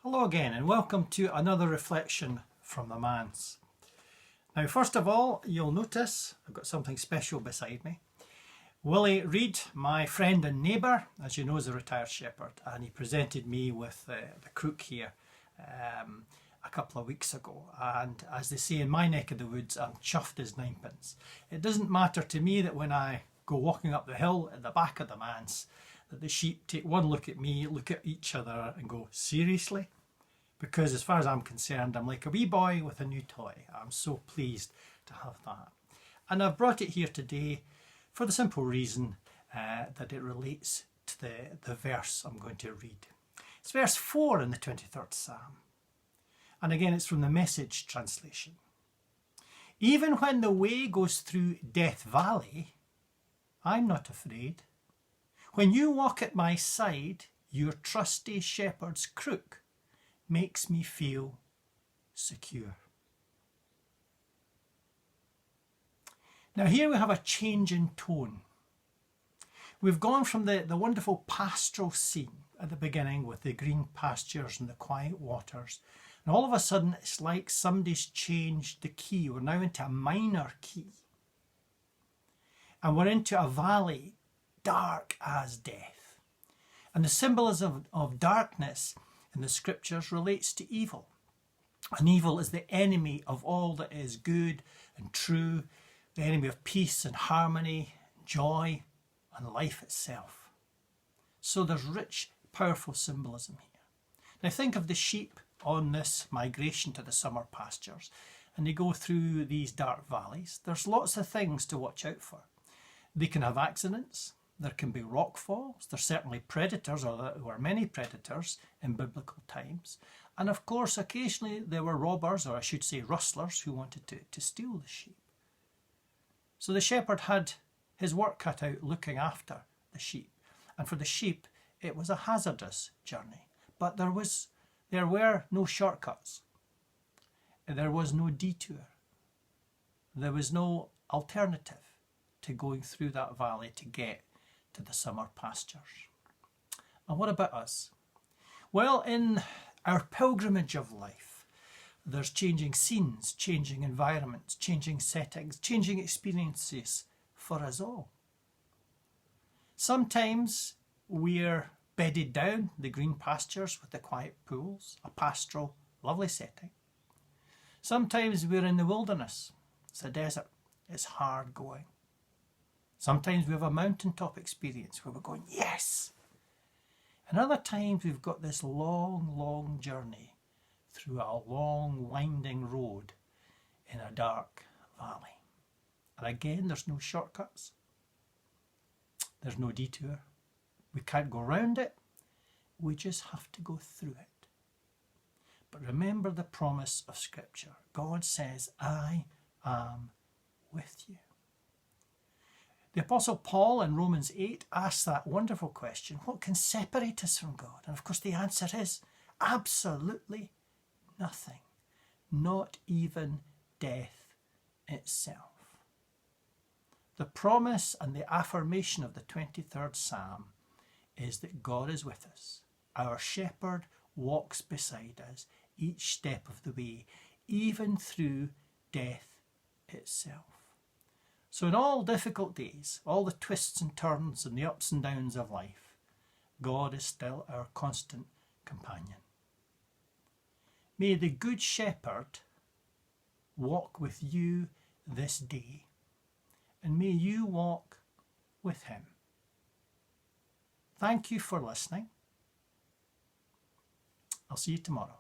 Hello again and welcome to another reflection from the manse. Now first of all, you'll notice I've got something special beside me. Willie Reid, my friend and neighbour, as you know, is a retired shepherd, and he presented me with the crook here a couple of weeks ago, and as they say in my neck of the woods, I'm chuffed as ninepence. It doesn't matter to me that when I go walking up the hill at the back of the manse that the sheep take one look at me, look at each other and go, seriously? Because as far as I'm concerned, I'm like a wee boy with a new toy. I'm so pleased to have that. And I've brought it here today for the simple reason that it relates to the verse I'm going to read. It's verse 4 in the 23rd Psalm. And again, it's from the Message translation. Even when the way goes through Death Valley, I'm not afraid. When you walk at my side, your trusty shepherd's crook makes me feel secure. Now here we have a change in tone. We've gone from the wonderful pastoral scene at the beginning with the green pastures and the quiet waters, and all of a sudden it's like somebody's changed the key. We're now into a minor key. And we're into a valley dark as death. And the symbolism of darkness in the scriptures relates to evil. And evil is the enemy of all that is good and true, the enemy of peace and harmony, joy and life itself. So there's rich, powerful symbolism here. Now think of the sheep on this migration to the summer pastures, and they go through these dark valleys. There's lots of things to watch out for. They can have accidents. There can be rock falls. There's certainly predators, or there were many predators in biblical times. And of course, occasionally there were robbers, or I should say rustlers, who wanted to steal the sheep. So the shepherd had his work cut out looking after the sheep. And for the sheep, it was a hazardous journey. But there were no shortcuts. There was no detour. There was no alternative to going through that valley to get to the summer pastures. And what about us? Well, in our pilgrimage of life, there's changing scenes, changing environments, changing settings, changing experiences for us all. Sometimes we're bedded down the green pastures with the quiet pools, a pastoral, lovely setting. Sometimes we're in the wilderness. It's a desert. It's hard going. Sometimes we have a mountaintop experience where we're going, yes! And other times we've got this long, long journey through a long, winding road in a dark valley. And again, there's no shortcuts. There's no detour. We can't go around it. We just have to go through it. But remember the promise of Scripture. God says, I am with you. The Apostle Paul in Romans 8 asks that wonderful question, what can separate us from God? And of course the answer is absolutely nothing, not even death itself. The promise and the affirmation of the 23rd Psalm is that God is with us. Our shepherd walks beside us each step of the way, even through death itself. So in all difficult days, all the twists and turns and the ups and downs of life, God is still our constant companion. May the Good Shepherd walk with you this day, and may you walk with him. Thank you for listening. I'll see you tomorrow.